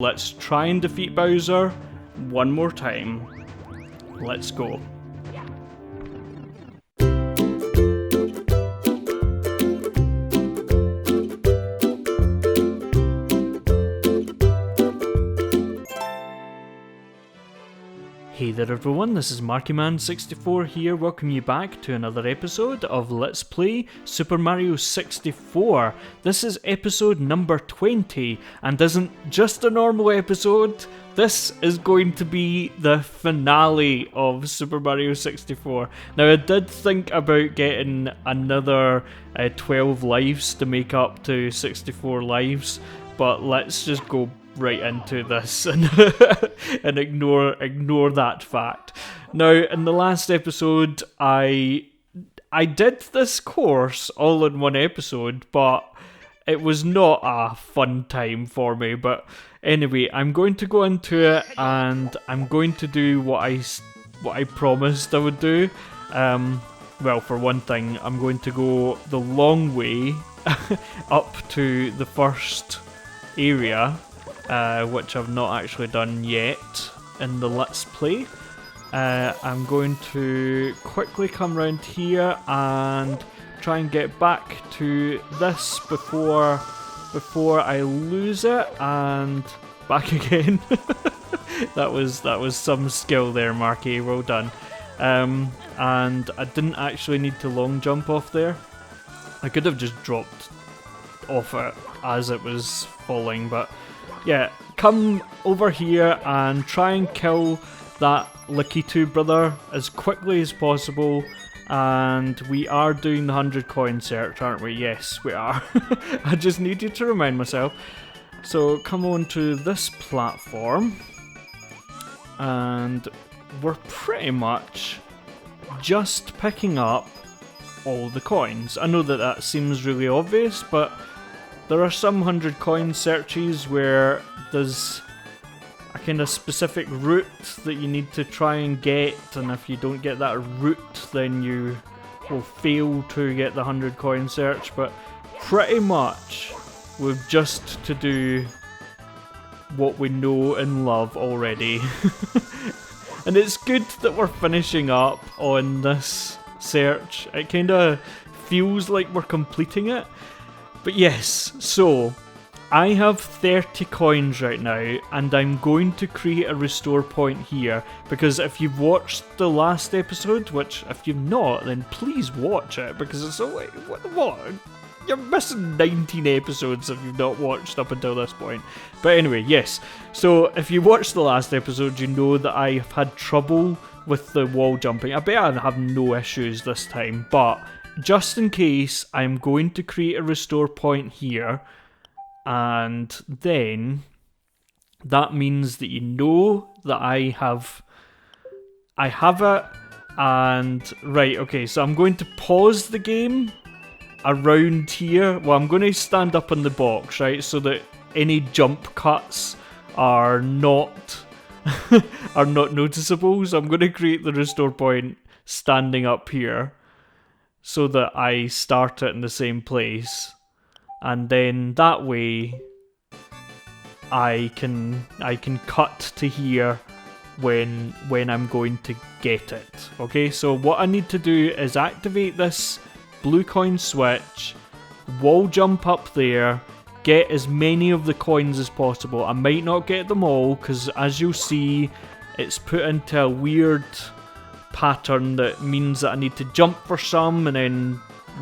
Let's try and defeat Bowser one more time. Let's go. Hey there everyone, this is MarkyMan64 here, welcome you back to another episode of Let's Play Super Mario 64. This is episode number 20, and isn't just a normal episode, this is going to be the finale of Super Mario 64. Now I did think about getting another 12 lives to make up to 64 lives, but let's just go right into this and ignore that fact. Now, in the last episode, I did this course all in one episode, but it was not a fun time for me. But anyway, I'm going to go into it and I'm going to do what I promised I would do. Well, for one thing, I'm going to go the long way up to the first area, which I've not actually done yet in the Let's Play. I'm going to quickly come around here and try and get back to this before I lose it, and back again. that was some skill there, Marky, well done. And I didn't actually need to long jump off there. I could have just dropped off it as it was falling, but yeah, come over here and try and kill that Lakitu brother as quickly as possible. And we are doing the 100 coin search, aren't we? Yes, we are. I just needed to remind myself. So come on to this platform, and we're pretty much just picking up all the coins. I know that seems really obvious, but there are some 100 coin searches where there's a kind of specific route that you need to try and get, and if you don't get that route then you will fail to get the 100 coin search. But pretty much we've just to do what we know and love already. And it's good that we're finishing up on this search. It kind of feels like we're completing it. But yes, so I have 30 coins right now, and I'm going to create a restore point here, because if you've watched the last episode, which if you've not, then please watch it, because it's like, what? You're missing 19 episodes if you've not watched up until this point. But anyway, yes, so if you watched the last episode, you know that I have had trouble with the wall jumping. I bet I have no issues this time, but just in case, I'm going to create a restore point here, and then that means that you know that I have it. And right, okay, so I'm going to pause the game around here. Well, I'm going to stand up in the box, right, so that any jump cuts are not noticeable. So I'm going to create the restore point standing up here, so that I start it in the same place, and then that way I can cut to here when I'm going to get it. Okay, so what I need to do is activate this blue coin switch, wall jump up there, get as many of the coins as possible. I might not get them all, because as you'll see, it's put into a weird pattern that means that I need to jump for some and then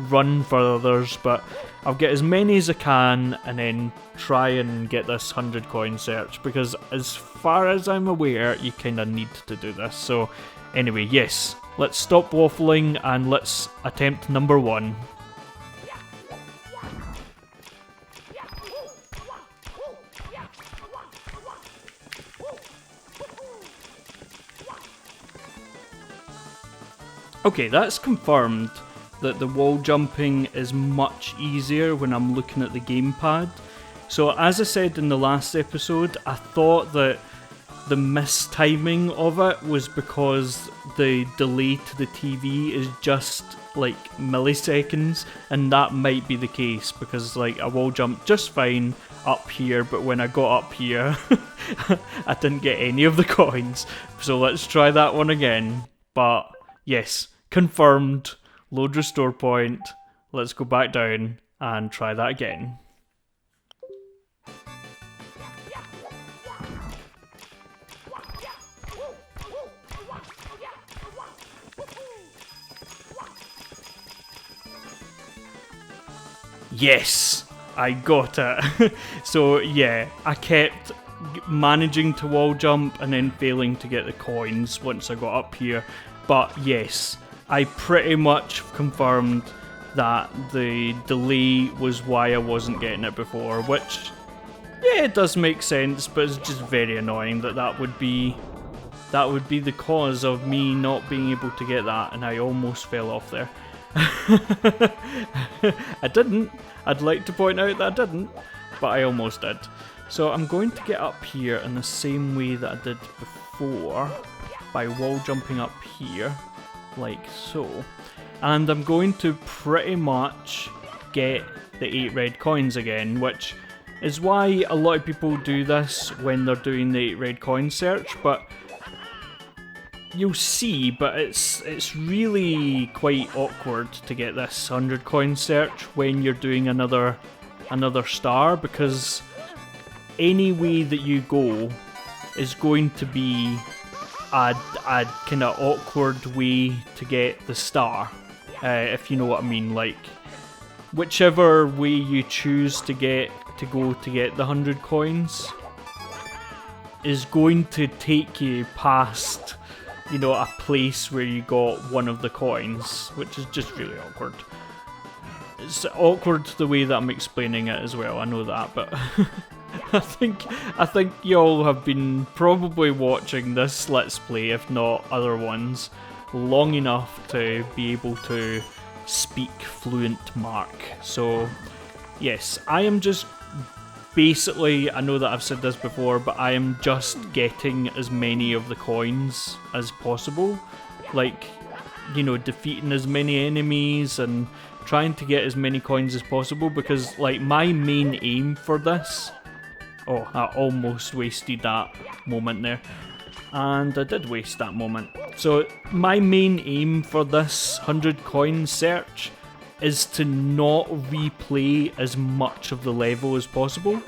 run for others, but I'll get as many as I can and then try and get this 100 coin search, because as far as I'm aware you kind of need to do this. So anyway, yes, let's stop waffling and let's attempt number 1. Okay, that's confirmed that the wall jumping is much easier when I'm looking at the gamepad. So as I said in the last episode, I thought that the mistiming of it was because the delay to the TV is just like milliseconds, and that might be the case because like I wall jumped just fine up here, but when I got up here I didn't get any of the coins. So let's try that one again. But yes, confirmed, load restore point. Let's go back down and try that again. Yes, I got it. So yeah, I kept managing to wall jump and then failing to get the coins once I got up here. But yes, I pretty much confirmed that the delay was why I wasn't getting it before, which, yeah, it does make sense, but it's just very annoying that that would be the cause of me not being able to get that, and I almost fell off there. I didn't. I'd like to point out that I didn't, but I almost did. So I'm going to get up here in the same way that I did before, by wall jumping up here, like so. And I'm going to pretty much get the 8 red coins again, which is why a lot of people do this when they're doing the 8 red coin search, but you'll see, but it's really quite awkward to get this 100 coin search when you're doing another star, because any way that you go is going to be a kind of awkward way to get the star, if you know what I mean. Like, whichever way you choose to go to get the 100 coins is going to take you past, you know, a place where you got one of the coins, which is just really awkward. It's awkward the way that I'm explaining it as well, I know that, but I think y'all have been probably watching this Let's Play, if not other ones, long enough to be able to speak fluent Mark. So yes, I am just basically, I know that I've said this before, but I am just getting as many of the coins as possible. Like, you know, defeating as many enemies and trying to get as many coins as possible, because like my main aim for this... Oh, I almost wasted that moment there. And I did waste that moment. So my main aim for this 100 coin search is to not replay as much of the level as possible.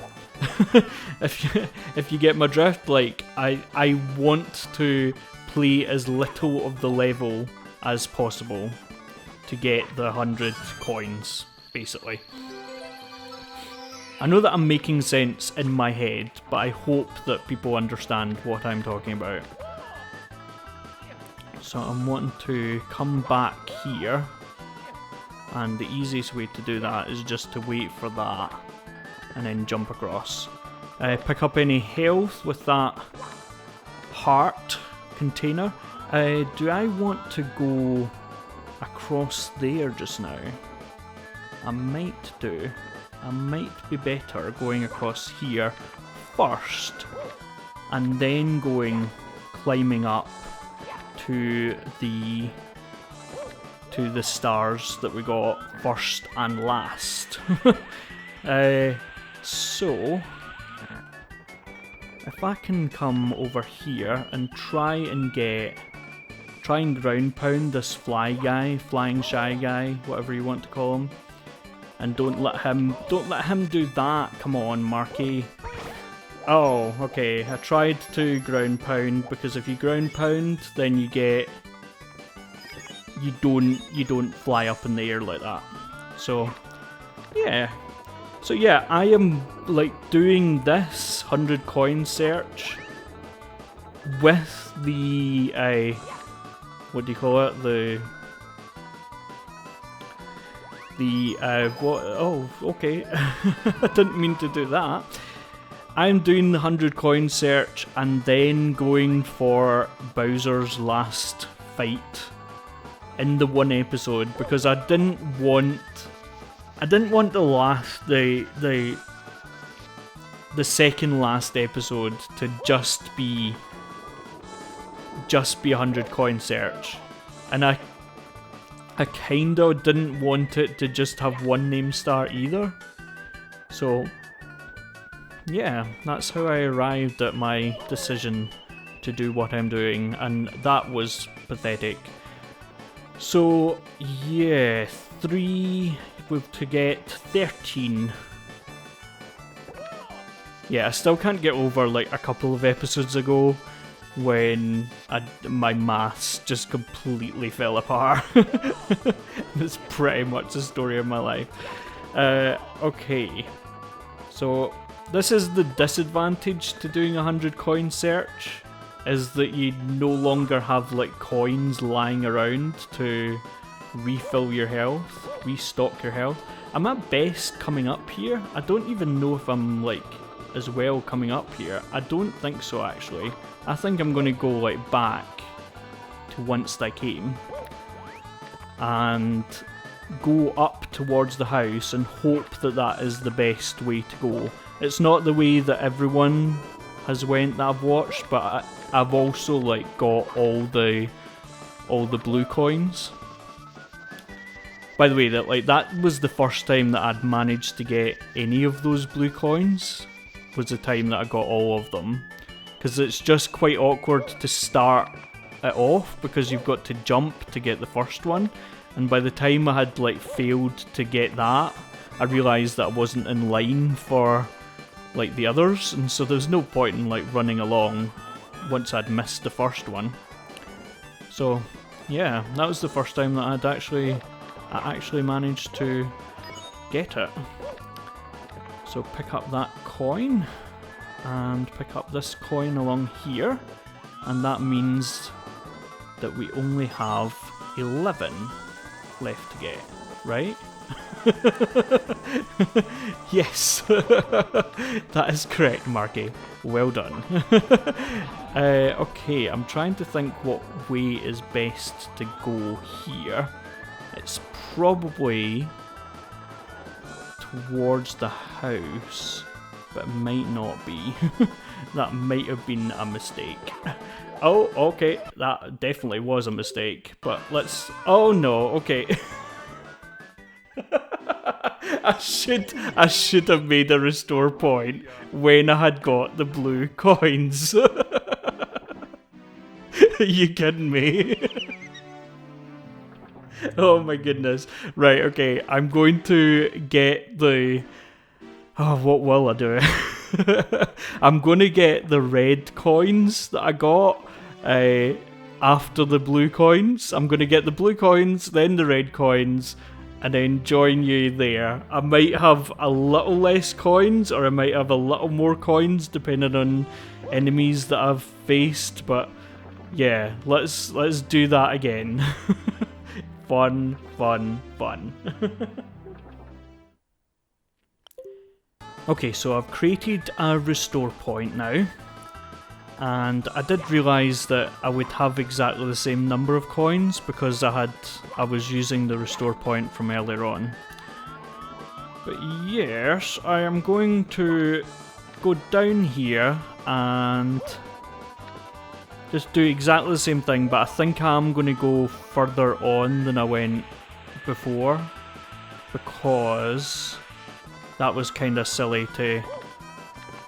if you get my drift, like I want to play as little of the level as possible to get the 100 coins, basically. I know that I'm making sense in my head, but I hope that people understand what I'm talking about. So I'm wanting to come back here, and the easiest way to do that is just to wait for that and then jump across. Pick up any health with that heart container. Do I want to go across there just now? I might do. I might be better going across here first and then climbing up to the stars that we got first and last. So if I can come over here and try and ground pound this flying shy guy, whatever you want to call him. And don't let him do that. Come on, Marky. Oh, okay. I tried to ground pound, because if you ground pound, then you don't fly up in the air like that. So yeah. So yeah, I am like doing this 100 coin search with the what do you call it? What? Oh, okay. I didn't mean to do that. I'm doing the 100 coin search and then going for Bowser's last fight in the one episode, because I didn't want the second last episode to just be just be a 100 coin search. And I kinda didn't want it to just have one name star either. So yeah, that's how I arrived at my decision to do what I'm doing, and that was pathetic. So yeah, 3 to get 13. Yeah, I still can't get over like a couple of episodes ago when my maths just completely fell apart. That's pretty much the story of my life. Okay, so this is the disadvantage to doing a 100 coin search, is that you no longer have like coins lying around to refill your health, restock your health. I'm at best coming up here. I don't even know if I'm like as well coming up here. I don't think so actually. I think I'm going to go like back to whence I came and go up towards the house and hope that that is the best way to go. It's not the way that everyone has went that I've watched, but I've also like got all the blue coins. By the way, that was the first time that I'd managed to get any of those blue coins. Was the time that I got all of them, because it's just quite awkward to start it off because you've got to jump to get the first one, and by the time I had like failed to get that, I realised that I wasn't in line for like the others, and so there's no point in like running along once I'd missed the first one. So yeah, that was the first time that I actually managed to get it. So pick up that coin and pick up this coin along here, and that means that we only have 11 left to get, right? Yes, that is correct, Marky. Well done. Okay, I'm trying to think what way is best to go here. It's probably towards the house, but it might not be. That might have been a mistake. Oh, okay, that definitely was a mistake, but let's... Oh no, okay. I should have made a restore point when I had got the blue coins. Are you kidding me? Oh my goodness. Right, okay, I'm going to get the... Oh, what will I do? I'm going to get the red coins that I got after the blue coins. I'm going to get the blue coins, then the red coins, and then join you there. I might have a little less coins, or I might have a little more coins, depending on enemies that I've faced, but yeah, let's do that again. Fun, fun, fun. Okay, so I've created a restore point now, and I did realise that I would have exactly the same number of coins because I was using the restore point from earlier on. But yes, I am going to go down here and just do exactly the same thing, but I think I'm going to go further on than I went before, because that was kind of silly to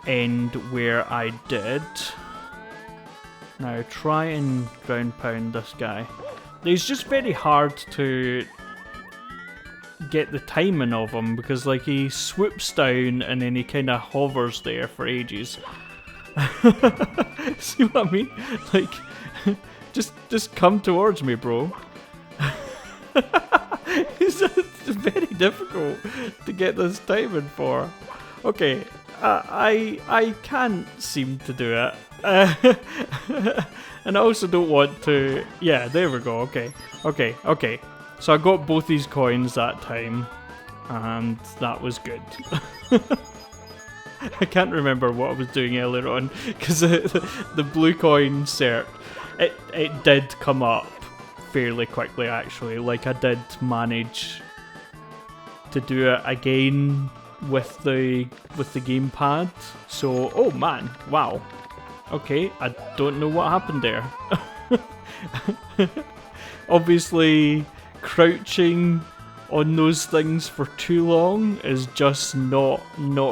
end where I did. Now try and ground pound this guy. It's just very hard to get the timing of him because like he swoops down and then he kind of hovers there for ages. See what I mean? Like, just come towards me, bro. It's very difficult to get this timing for. Okay, I can't seem to do it. And I also don't want to... Yeah, there we go, okay. So I got both these coins that time, and that was good. I can't remember what I was doing earlier on, because the blue coin cert, it did come up fairly quickly actually. Like I did manage to do it again with the gamepad. So, oh man, wow. Okay, I don't know what happened there. Obviously, crouching on those things for too long is just not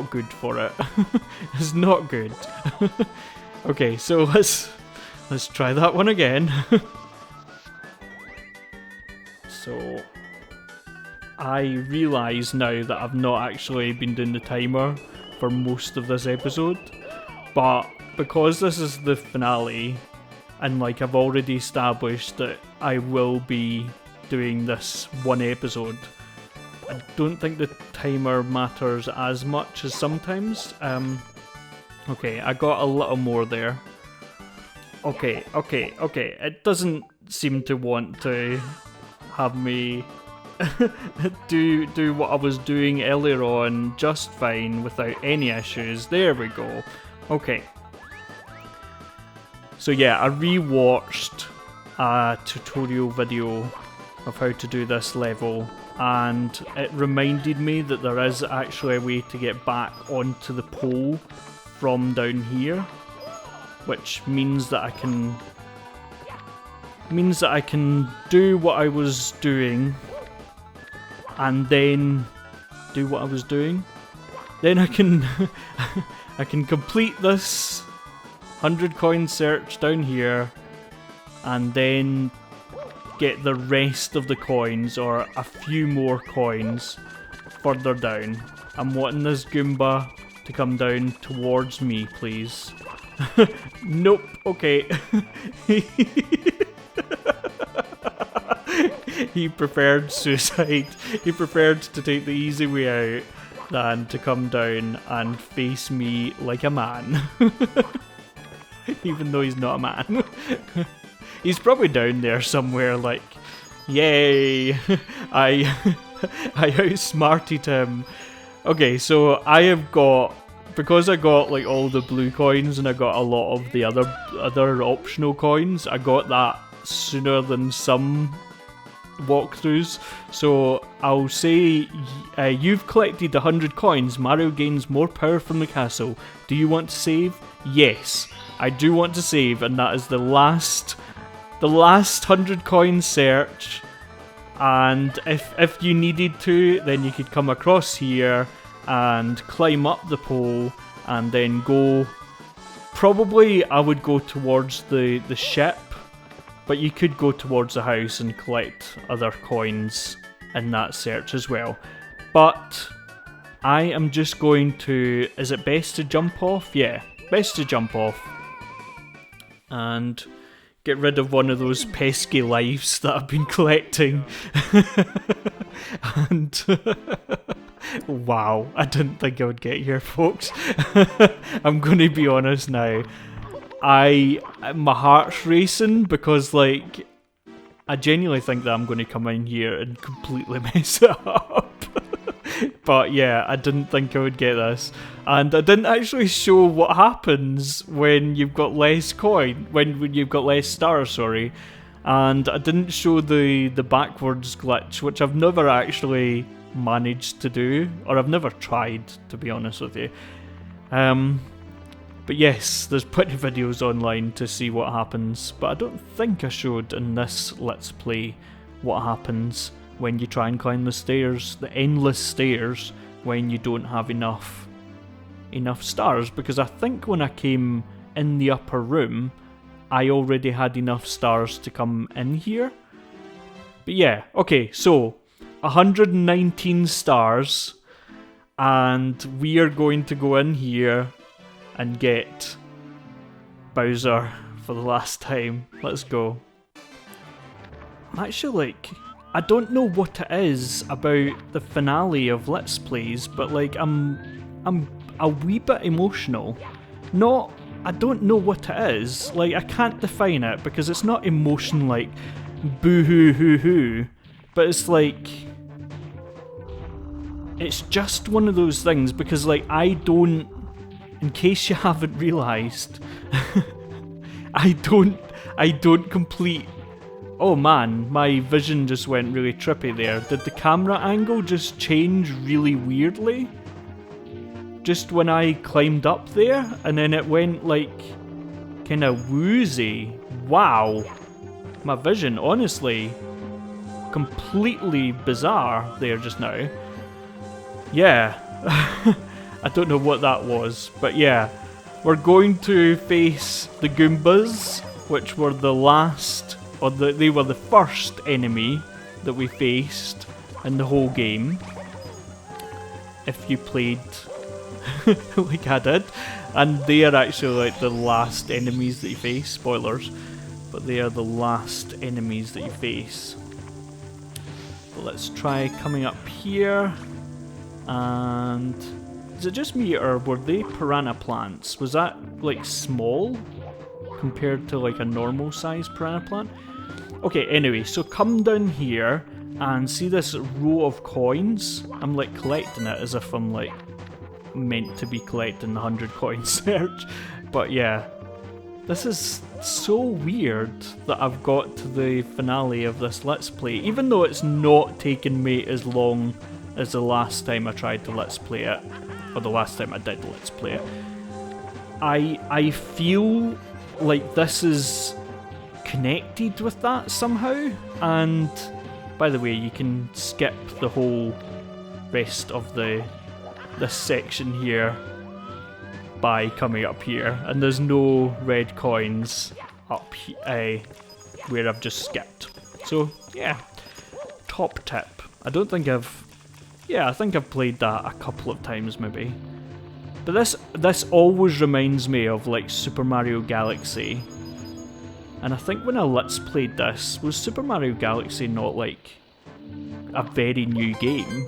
good for it. It's not good. Okay, so let's try that one again. So I realise now that I've not actually been doing the timer for most of this episode, but because this is the finale, and like I've already established that I will be doing this one episode, I don't think the timer matters as much as sometimes. Okay, I got a little more there. Okay, it doesn't seem to want to have me do what I was doing earlier on just fine without any issues. There we go. Okay. So yeah, I rewatched a tutorial video of how to do this level, and it reminded me that there is actually a way to get back onto the pole from down here, which means that I can do what I was doing and then do what I was doing. Then I can I can complete this 100 coin search down here and then get the rest of the coins, or a few more coins, further down. I'm wanting this Goomba to come down towards me, please. Nope, okay. He preferred suicide. He preferred to take the easy way out than to come down and face me like a man. Even though he's not a man. He's probably down there somewhere like, yay, I outsmarted him. Okay, so I have got, because I got like all the blue coins and I got a lot of the other optional coins, I got that sooner than some walkthroughs. So I'll say you've collected 100 coins. Mario gains more power from the castle. Do you want to save? Yes, I do want to save, and that is the last 100 coin search. And if you needed to, then you could come across here and climb up the pole and then go. Probably I would go towards the ship, but you could go towards the house and collect other coins in that search as well. But I am just going to, is it best to jump off? Yeah, best to jump off and get rid of one of those pesky lives that I've been collecting. And wow, I didn't think I would get here, folks. I'm going to be honest now. My heart's racing because, like, I genuinely think that I'm going to come in here and completely mess it up. But yeah, I didn't think I would get this. And I didn't actually show what happens when you've got less coin, when you've got less stars, sorry. And I didn't show the backwards glitch, which I've never actually managed to do, or I've never tried, to be honest with you. But yes, there's plenty of videos online to see what happens, but I don't think I showed in this Let's Play what happens when you try and climb the stairs, the endless stairs, when you don't have enough stars, because I think when I came in the upper room, I already had enough stars to come in here. But yeah, okay, so 119 stars, and we are going to go in here and get Bowser for the last time. Let's go. I'm actually like, I don't know what it is about the finale of Let's Plays, but like I'm a wee bit emotional. I don't know what it is. Like, I can't define it because it's not emotion like boo hoo hoo hoo, but it's like, it's just one of those things because like I don't, in case you haven't realised, I don't complete. Oh man, my vision just went really trippy there. Did the camera angle just change really weirdly? Just when I climbed up there, and then it went like kind of woozy. Wow. my vision, honestly, completely bizarre there just now. Yeah, I don't know what that was, but yeah, we're going to face the Goombas, which were the last, or they were the first enemy that we faced in the whole game. If you played like I did, and they are actually like the last enemies that you face. Spoilers, but they are the last enemies that you face. But let's try coming up here. And is it just me, or were they piranha plants? Was that like small compared to like a normal sized piranha plant? Okay, anyway, so come down here and see this row of coins. I'm like collecting it as if I'm like meant to be collecting the 100 coin search. But yeah, this is so weird that I've got to the finale of this Let's Play, even though it's not taken me as long as the last time I tried to Let's Play it, or the last time I did Let's Play it. I feel like this is connected with that somehow, and by the way, you can skip the whole rest of this section here by coming up here, and there's no red coins up where I've just skipped. So yeah, top tip. I don't think I think I've played that a couple of times maybe. But this always reminds me of like Super Mario Galaxy. And I think when I Let's Played this, was Super Mario Galaxy not like a very new game?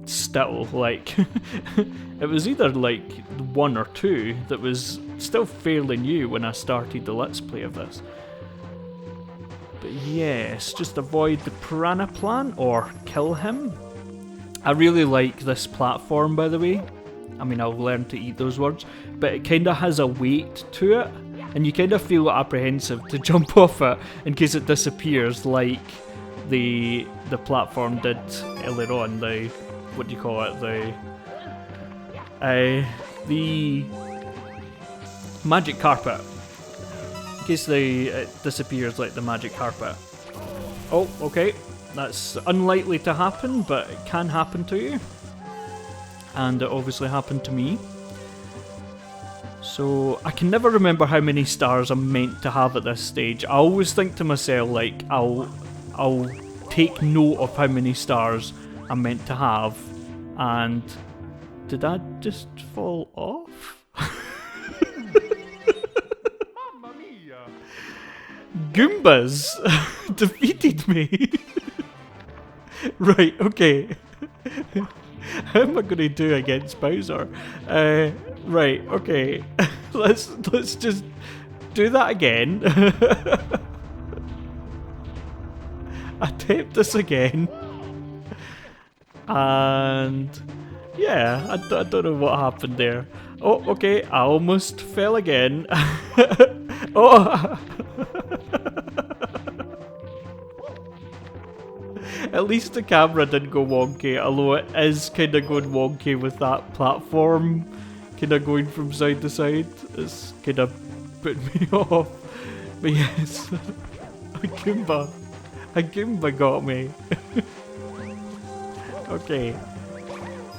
Still, like, it was either like 1 or 2 that was still fairly new when I started the Let's Play of this. But yes, just avoid the piranha plant or kill him. I really like this platform, by the way. I mean, I'll learn to eat those words, but it kind of has a weight to it, and you kind of feel apprehensive to jump off it in case it disappears, like the platform did earlier on. The what do you call it? The magic carpet. In case it disappears like the magic carpet. Oh, okay. That's unlikely to happen, but it can happen to you. And it obviously happened to me. So I can never remember how many stars I'm meant to have at this stage. I always think to myself, like, I'll take note of how many stars I'm meant to have. And did that just fall off? Mamma mia! Goombas defeated me. Right, okay. How am I going to do against Bowser? Right, okay. let's just do that again. Attempt this again. And yeah, I don't know what happened there. Oh, okay, I almost fell again. Oh! At least the camera didn't go wonky, although it is kind of going wonky with that platform kind of going from side to side. It's kind of putting me off. But yes, a Goomba got me. Okay,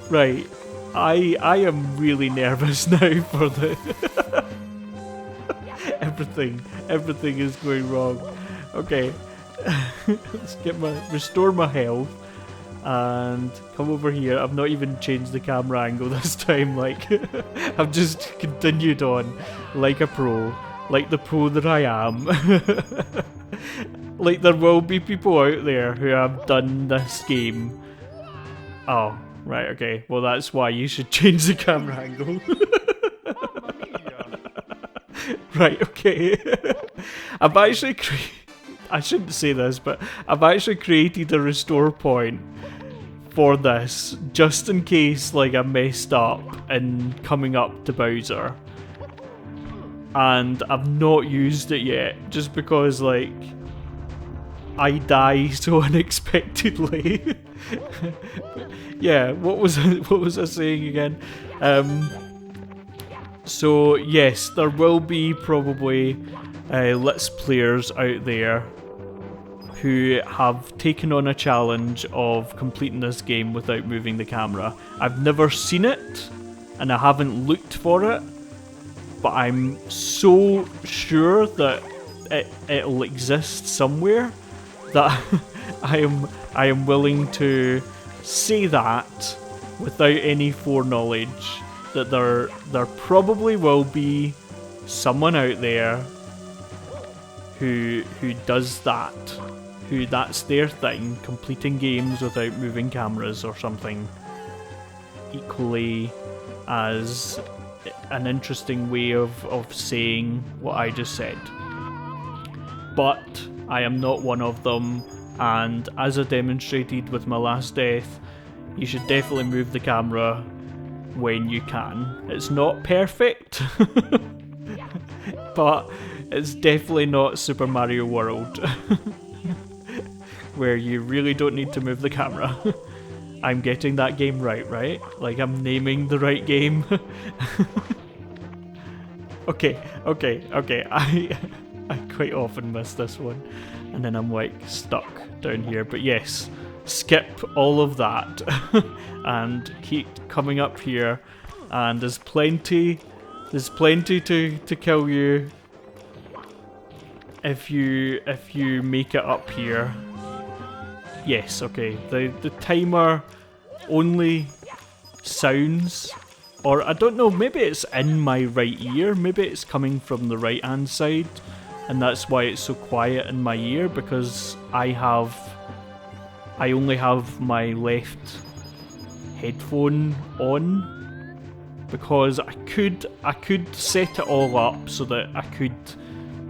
right. I am really nervous now for the everything is going wrong. Okay. Let's restore my health and come over here. I've not even changed the camera angle this time, like I've just continued on like a pro, like the pro that I am. Like there will be people out there who have done this game. Oh, right, okay. Well, that's why you should change the camera angle. Right, okay. I've actually I shouldn't say this, but I've actually created a restore point for this, just in case like I messed up in coming up to Bowser. And I've not used it yet, just because like I die so unexpectedly. Yeah, what was I saying again? So yes, there will be probably Let's Players out there who have taken on a challenge of completing this game without moving the camera. I've never seen it, and I haven't looked for it, but I'm so sure that it'll exist somewhere that I am willing to say that without any foreknowledge, that there probably will be someone out there who does that, who that's their thing, completing games without moving cameras or something, equally as an interesting way of saying what I just said. But I am not one of them, and as I demonstrated with my last death, you should definitely move the camera when you can. It's not perfect, but it's definitely not Super Mario World, where you really don't need to move the camera. I'm getting that game right? Like, I'm naming the right game. Okay. I quite often miss this one, and then I'm like stuck down here. But yes, skip all of that and keep coming up here, and there's plenty to kill you if you make it up here. Yes, okay. The timer only sounds, or I don't know, maybe it's in my right ear, maybe it's coming from the right hand side, and that's why it's so quiet in my ear, because I only have my left headphone on, because I could set it all up so that I could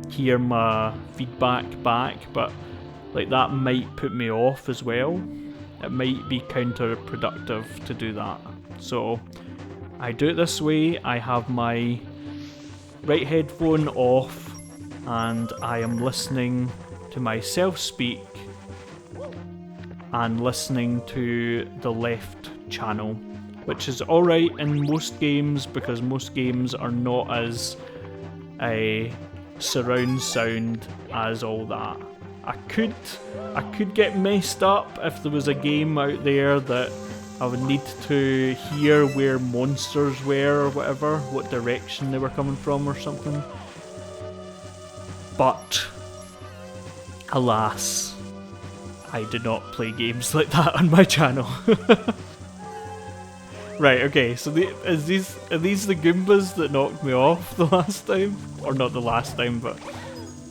hear my feedback back, but like that might put me off as well. It might be counterproductive to do that. So I do it this way. I have my right headphone off and I am listening to myself speak and listening to the left channel, which is alright in most games because most games are not as a surround sound as all that. I could get messed up if there was a game out there that I would need to hear where monsters were or whatever, what direction they were coming from or something. But alas, I do not play games like that on my channel. Right, okay, so are these the Goombas that knocked me off the last time? Or not the last time, but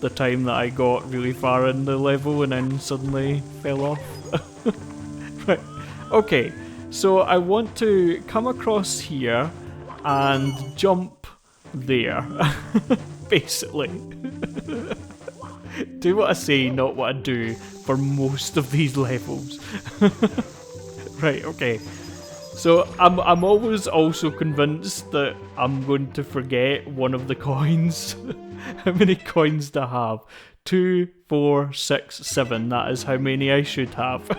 the time that I got really far in the level and then suddenly fell off? Right, okay, so I want to come across here and jump there, basically. Do what I say, not what I do, for most of these levels. Right, okay. So I'm always also convinced that I'm going to forget one of the coins. How many coins do I have? 2, 4, 6, 7. That is how many I should have.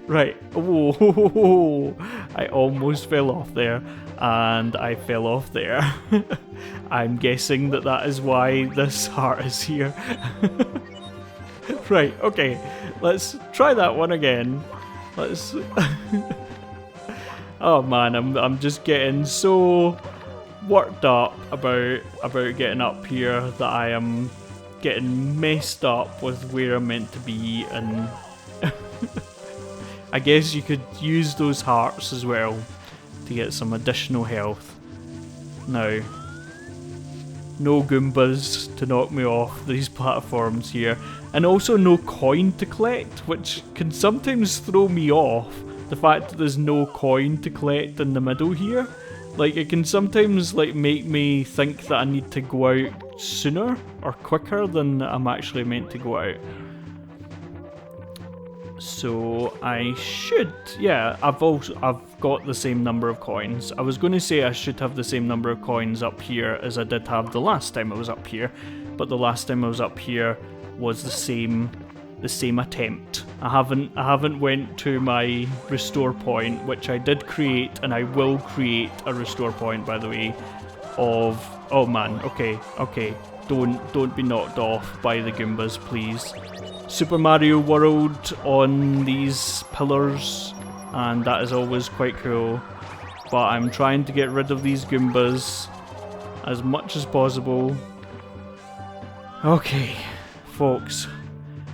Right. Whoa. I almost fell off there. And I fell off there. I'm guessing that is why this heart is here. Right, okay. Let's try that one again. Let's... Oh man, I'm just getting so worked up about getting up here that I am getting messed up with where I'm meant to be, and I guess you could use those hearts as well to get some additional health. Now, no Goombas to knock me off these platforms here, and also no coin to collect, which can sometimes throw me off. The fact that there's no coin to collect in the middle here, like it can sometimes like make me think that I need to go out sooner or quicker than I'm actually meant to go out. So I should, yeah, I've got the same number of coins. I was going to say I should have the same number of coins up here as I did have the last time I was up here, but the last time I was up here was the same attempt. I haven't went to my restore point, which I did create, and I will create a restore point, by the way, of... Oh man, okay, don't be knocked off by the Goombas, please. Super Mario World on these pillars, and that is always quite cool. But I'm trying to get rid of these Goombas as much as possible. Okay, folks,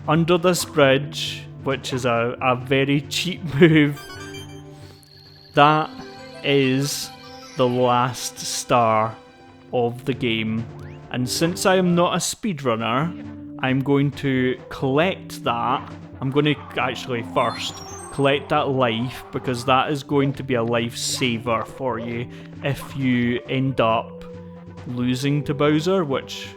under this bridge, which is a very cheap move, that is the last star of the game. And since I am not a speedrunner, I'm going to collect that. I'm going to actually first collect that life, because that is going to be a lifesaver for you if you end up losing to Bowser, which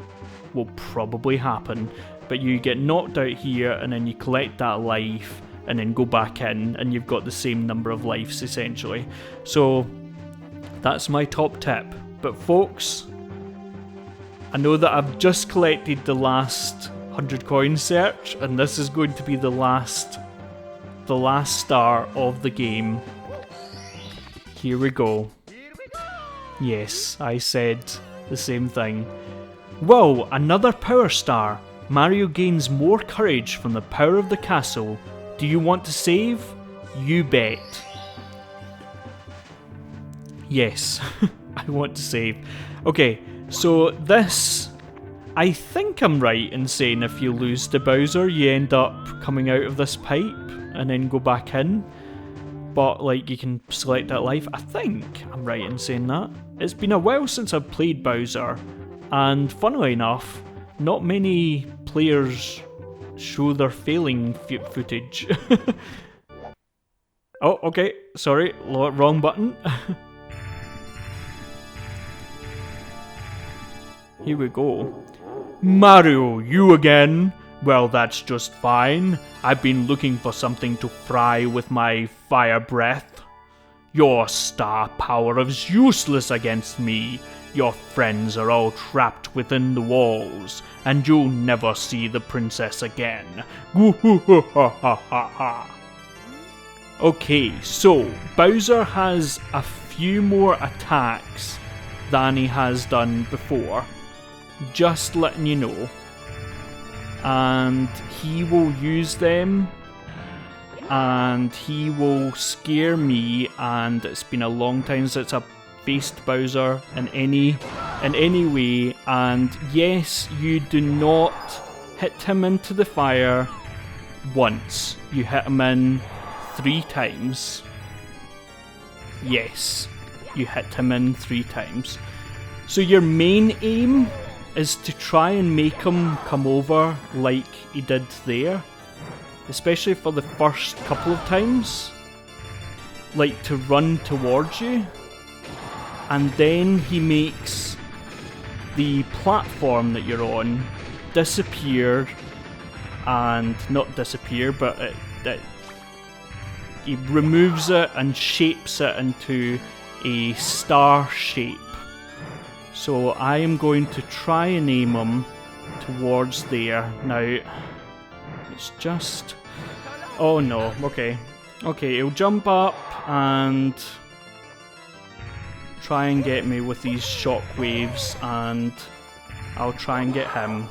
will probably happen. But you get knocked out here and then you collect that life and then go back in and you've got the same number of lives essentially. So that's my top tip. But folks, I know that I've just collected the last 100 coin search, and this is going to be the last star of the game. Here we go. Yes, I said the same thing. Whoa, another power star. Mario gains more courage from the power of the castle. Do you want to save? You bet. Yes, I want to save. Okay, so this, I think I'm right in saying if you lose to Bowser, you end up coming out of this pipe and then go back in. But like, you can select that life. I think I'm right in saying that. It's been a while since I've played Bowser, and funnily enough, not many players show their failing footage. Oh, okay, sorry, wrong button. Here we go. Mario, you again? Well, that's just fine. I've been looking for something to fry with my fire breath. Your star power is useless against me. Your friends are all trapped within the walls, and you'll never see the princess again. Okay, so Bowser has a few more attacks than he has done before. Just letting you know. And he will use them, and he will scare me, and it's been a long time since I've faced Bowser in any way. And yes, you do not hit him into the fire once, you hit him in 3 times. Yes, you hit him in 3 times. So your main aim is to try and make him come over like he did there, especially for the first couple of times, like to run towards you, and then he makes the platform that you're on disappear, and not disappear, but he removes it and shapes it into a star shape. So I am going to try and aim him towards there. Now, it's just... Oh no, okay. Okay, he'll jump up and try and get me with these shockwaves, and I'll try and get him.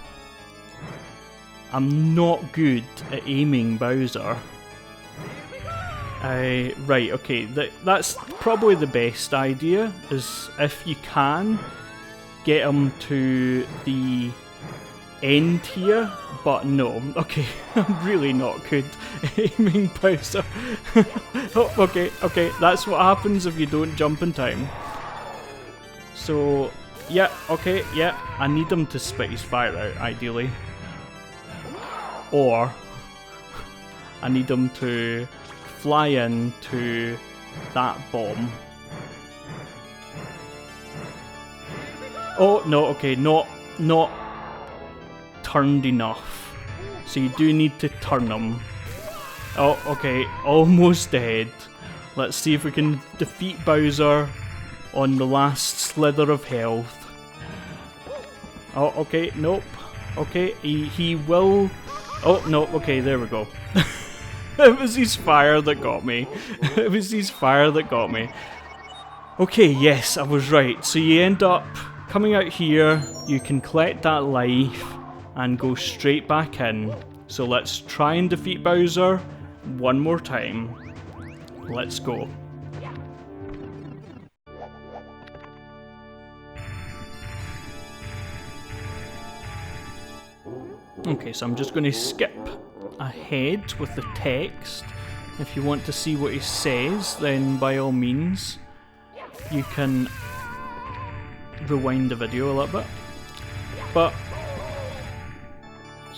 I'm not good at aiming Bowser. Right, okay, that's probably the best idea, is if you can get him to the end here, but no, okay, I'm really not good at aiming Bowser. Oh, okay, that's what happens if you don't jump in time. So, yeah, okay, yeah, I need him to spit his fire out, ideally. Or, I need him to fly into that bomb. Oh, no, okay, not turned enough. So you do need to turn him. Oh, okay, almost dead. Let's see if we can defeat Bowser on the last slither of health. Oh, okay, nope. Okay, he will... Oh, no, okay, there we go. It was his fire that got me. It was his fire that got me. Okay, yes, I was right. So you end up coming out here, you can collect that life and go straight back in. So let's try and defeat Bowser one more time. Let's go. Okay, so I'm just going to skip ahead with the text. If you want to see what he says, then by all means, you can rewind the video a little bit. But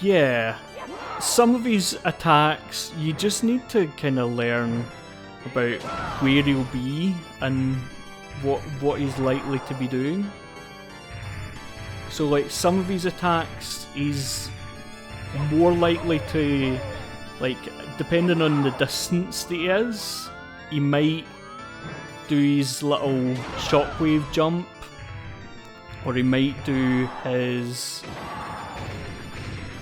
yeah, some of his attacks, you just need to kind of learn about where he'll be and what he's likely to be doing. So like some of his attacks, he's more likely to, like, depending on the distance that he is, he might do his little shockwave jump, or he might do his...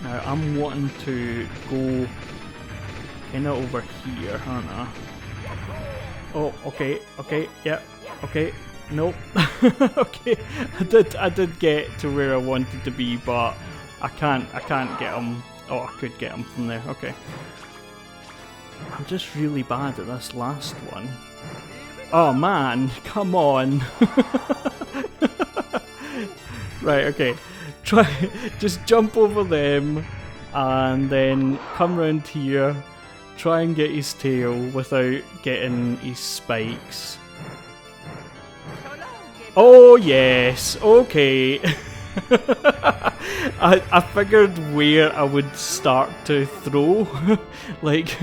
Now I'm wanting to go kind of over here, aren't I? Oh, okay, yeah, okay, nope. Okay, I did get to where I wanted to be, but I can't get him. Oh, I could get him from there. Okay. I'm just really bad at this last one. Oh man, come on. Right, okay. Just jump over them and then come round here. Try and get his tail without getting his spikes. Oh yes, okay. I figured where I would start to throw. Like,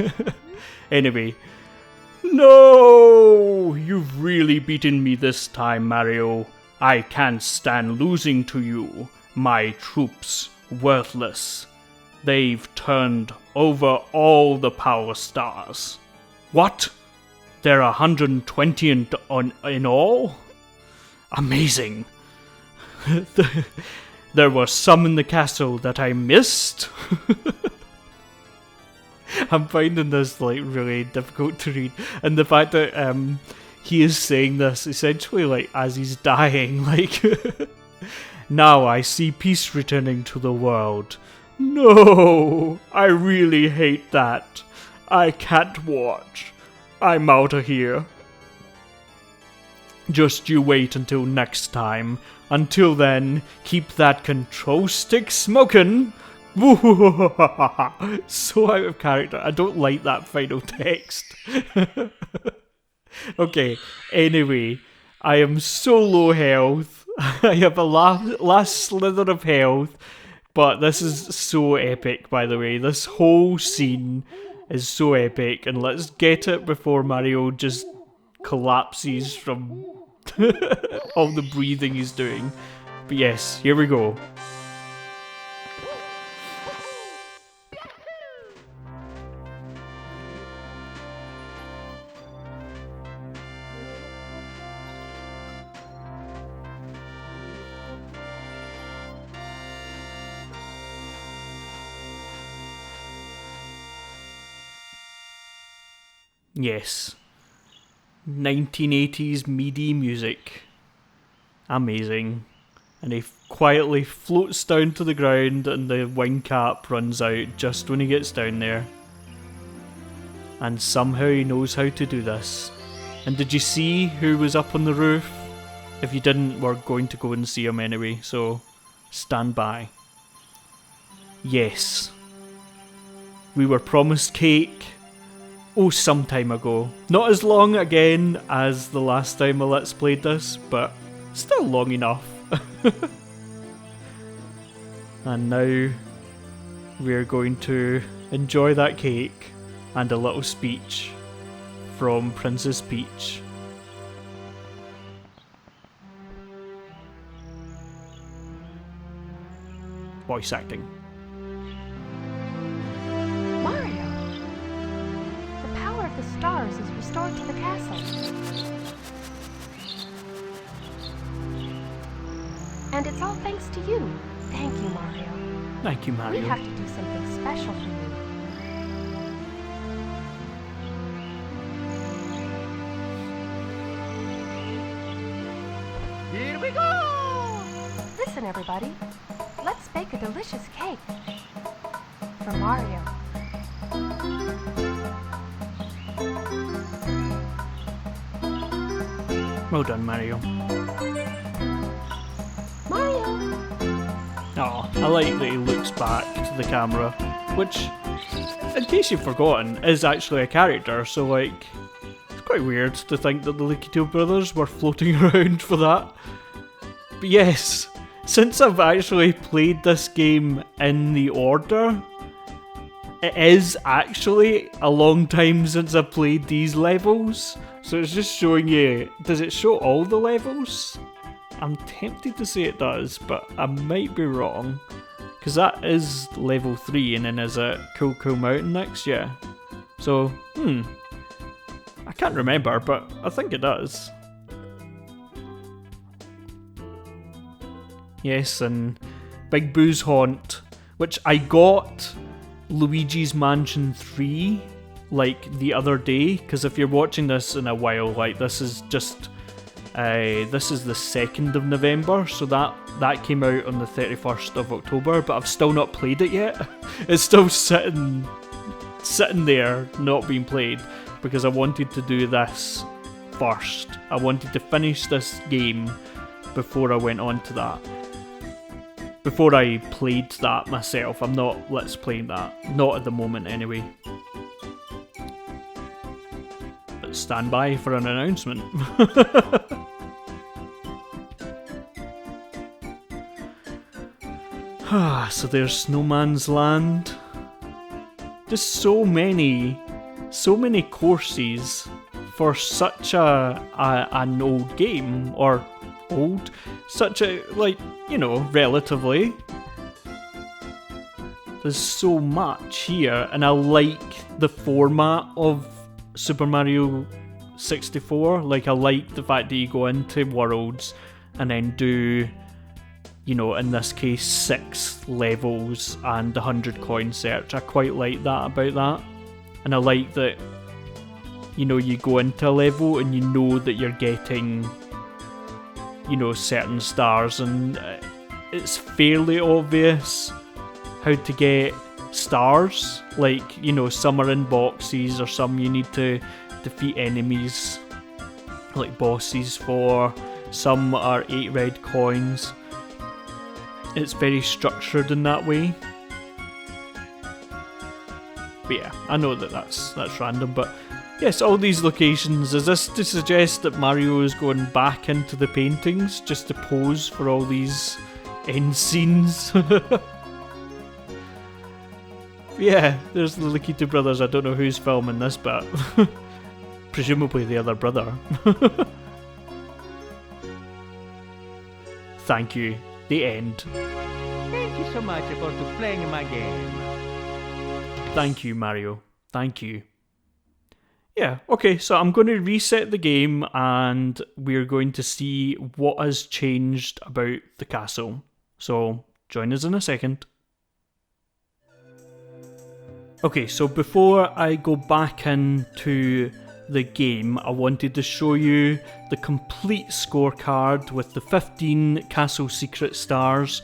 anyway. No! You've really beaten me this time, Mario. I can't stand losing to you. My troops, worthless. They've turned over all the power stars. What? There are 120 in all? Amazing. There were some in the castle that I missed. I'm finding this like really difficult to read, and the fact that he is saying this essentially like as he's dying, like now I see peace returning to the world. No, I really hate that. I can't watch. I'm out of here. Just you wait until next time. Until then, keep that control stick smoking. So out of character. I don't like that final text. Okay, anyway, I am so low health. I have a last slither of health. But this is so epic, by the way. This whole scene is so epic. And let's get it before Mario just collapses from all the breathing he's doing. But yes, here we go. Yes. 1980s MIDI music. Amazing. And he quietly floats down to the ground and the wing cap runs out just when he gets down there. And somehow he knows how to do this. And did you see who was up on the roof? If you didn't, we're going to go and see him anyway, so stand by. Yes. We were promised cake. Oh, some time ago. Not as long again as the last time I Let's Played this, but still long enough. And now we're going to enjoy that cake and a little speech from Princess Peach. Voice acting. The stars is restored to the castle. And it's all thanks to you. Thank you, Mario. Thank you, Mario. We have to do something special for you. Here we go! Listen, everybody. Let's bake a delicious cake. for Mario. Well done, Mario. Mario! Oh, I like that he looks back to the camera, which, in case you've forgotten, is actually a character, so like, it's quite weird to think that the Lucky Two brothers were floating around for that. But yes, since I've actually played this game in the order, it is actually a long time since I've played these levels, so it's just showing you, does it show all the levels? I'm tempted to say it does, but I might be wrong, because that is level 3 and then is it Cool Cool Mountain next? Yeah. So, I can't remember, but I think it does. Yes, and Big Boo's Haunt, which I got Luigi's Mansion 3 like the other day, because if you're watching this in a while, like this is just this is the 2nd of November, so that came out on the 31st of October, but I've still not played it yet. It's still sitting there not being played, because I wanted to do this first. I wanted to finish this game before I went on to that. Before I played that myself. I'm not let's playing that. Not at the moment anyway. But stand by for an announcement. So there's Snowman's Land. Just so many courses for such an old game, or old, such a, like, you know, relatively. There's so much here, and I like the format of Super Mario 64. Like, I like the fact that you go into worlds and then do, you know, in this case, 6 levels and 100 coin search. I quite like that about that. And I like that, you know, you go into a level and you know that you're getting, you know, certain stars, and it's fairly obvious how to get stars. Like, you know, some are in boxes, or some you need to defeat enemies, like bosses for. Some are 8 red coins. It's very structured in that way. But yeah, I know that that's random, but yes, all these locations, is this to suggest that Mario is going back into the paintings just to pose for all these end scenes? Yeah, there's the Lucky Two brothers. I don't know who's filming this, but presumably the other brother. Thank you. The end. Thank you so much for playing my game. Thank you, Mario. Thank you. Yeah, okay, so I'm going to reset the game and we're going to see what has changed about the castle. So, join us in a second. Okay, so before I go back into the game, I wanted to show you the complete scorecard with the 15 castle secret stars,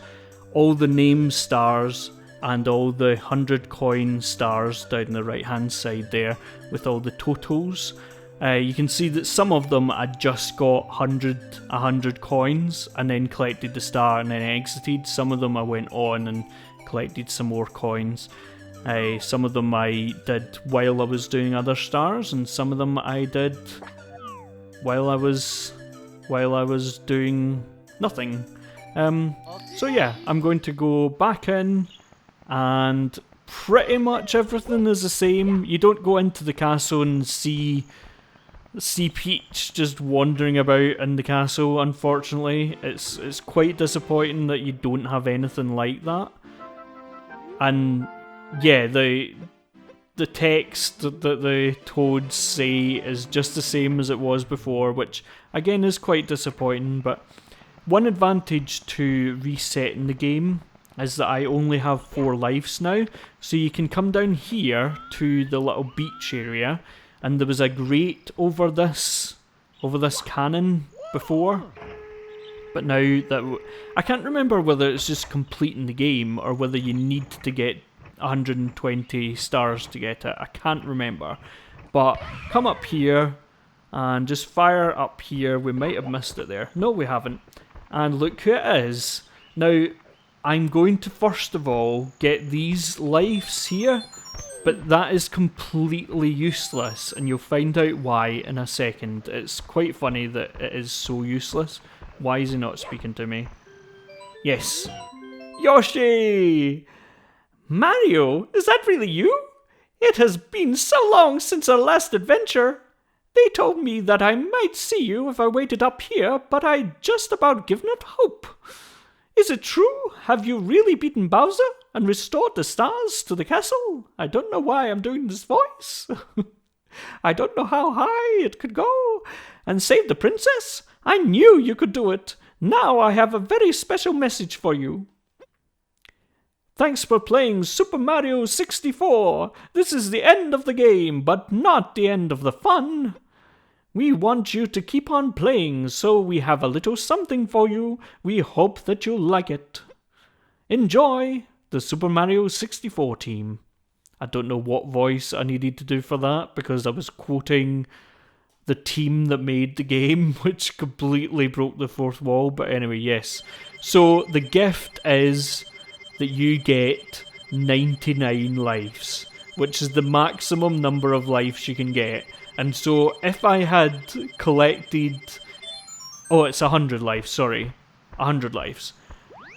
all the name stars, and all the 100 coin stars down the right hand side there with all the totals. You can see that some of them I just got 100 coins and then collected the star and then exited. Some of them I went on and collected some more coins. Some of them I did while I was doing other stars, and some of them I did while I was doing nothing. So yeah, I'm going to go back in, and pretty much everything is the same. You don't go into the castle and see Peach just wandering about in the castle, unfortunately. It's quite disappointing that you don't have anything like that. And yeah, the text that the toads say is just the same as it was before, which again is quite disappointing. But one advantage to resetting the game is that I only have 4 lives now, so you can come down here to the little beach area, and there was a grate over this cannon before, but now that I can't remember whether it's just completing the game or whether you need to get 120 stars to get it. I can't remember. But come up here and just fire up here. We might have missed it there. No, we haven't. And look who it is. Now, I'm going to first of all get these lives here, but that is completely useless, and you'll find out why in a second. It's quite funny that it is so useless. Why is he not speaking to me? Yes. Yoshi! Mario, is that really you? It has been so long since our last adventure. They told me that I might see you if I waited up here, but I'd just about given up hope. Is it true? Have you really beaten Bowser and restored the stars to the castle? I don't know why I'm doing this voice. I don't know how high it could go. And saved the princess? I knew you could do it. Now I have a very special message for you. Thanks for playing Super Mario 64. This is the end of the game, but not the end of the fun. We want you to keep on playing, so we have a little something for you. We hope that you'll like it. Enjoy, the Super Mario 64 team. I don't know what voice I needed to do for that, because I was quoting the team that made the game, which completely broke the fourth wall. But anyway, yes. So the gift is that you get 99 lives, which is the maximum number of lives you can get. And so if I had collected... Oh, it's 100 lives, sorry. 100 lives.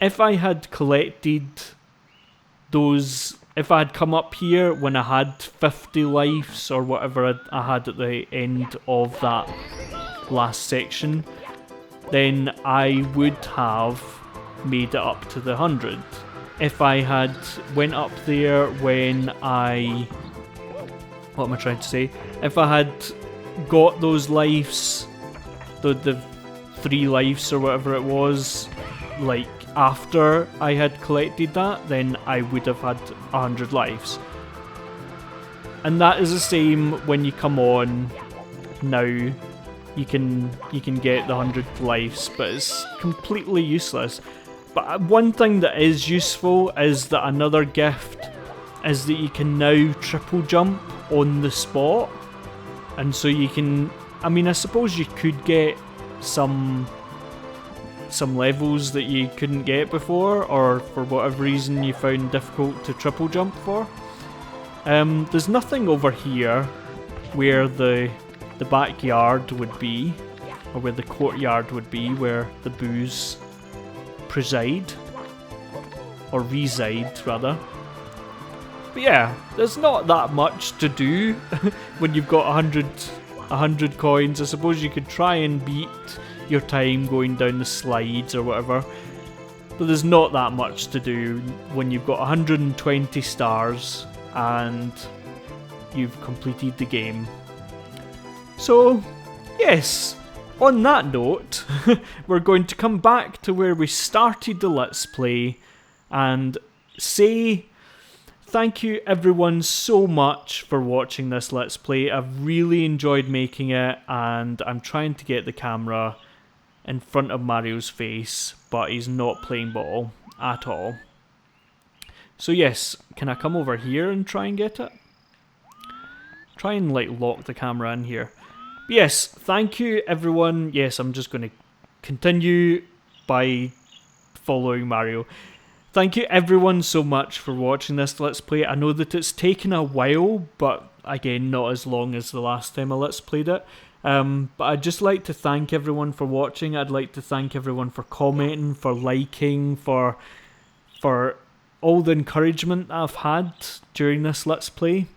If I had collected those... If I had come up here when I had 50 lives or whatever I had at the end of that last section, then I would have made it up to the 100. If I had went up there when I... What am I trying to say? If I had got those lives, the 3 lives or whatever it was, like after I had collected that, then I would have had 100 lives. And that is the same when you come on now. You can get the 100 lives, but it's completely useless. But one thing that is useful is that another gift is that you can now triple jump on the spot. And so you can... I mean, I suppose you could get some levels that you couldn't get before, or for whatever reason you found difficult to triple jump for. There's nothing over here where the backyard would be, or where the courtyard would be, where the boos preside, or reside rather. But yeah, there's not that much to do when you've got 100 coins. I suppose you could try and beat your time going down the slides or whatever, but there's not that much to do when you've got 120 stars and you've completed the game. So yes, on that note, we're going to come back to where we started the Let's Play and say thank you everyone so much for watching this Let's Play. I've really enjoyed making it, and I'm trying to get the camera in front of Mario's face, but he's not playing ball at all. So yes, can I come over here and try and get it? Try and like lock the camera in here. But yes, thank you everyone. Yes, I'm just going to continue by following Mario. Thank you everyone so much for watching this Let's Play. I know that it's taken a while, but again, not as long as the last time I Let's Played it. But I'd just like to thank everyone for watching. I'd like to thank everyone for commenting, for liking, for all the encouragement I've had during this Let's Play.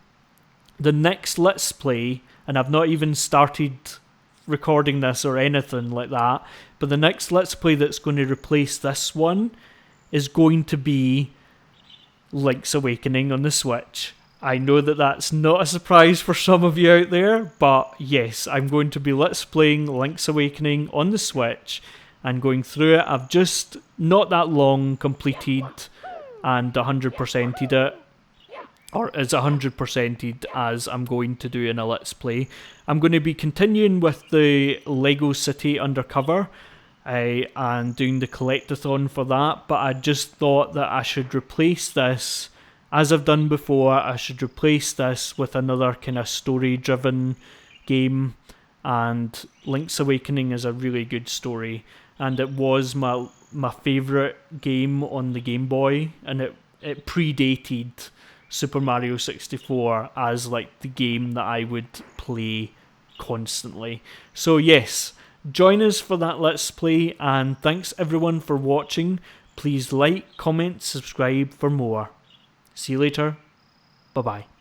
The next Let's Play, and I've not even started recording this or anything like that, but the next Let's Play that's going to replace this one is going to be Link's Awakening on the Switch. I know that that's not a surprise for some of you out there, but yes, I'm going to be Let's Playing Link's Awakening on the Switch and going through it. I've just not that long completed and 100%ed it, or as 100%ed as I'm going to do in a Let's Play. I'm going to be continuing with the Lego City Undercover, and doing the collectathon for that, but I just thought that I should replace this as I've done before, I should replace this with another kind of story-driven game, and Link's Awakening is a really good story, and it was my favourite game on the Game Boy, and it predated Super Mario 64 as like the game that I would play constantly. So yes, join us for that Let's Play, and thanks everyone for watching. Please like, comment, subscribe for more. See you later. Bye bye.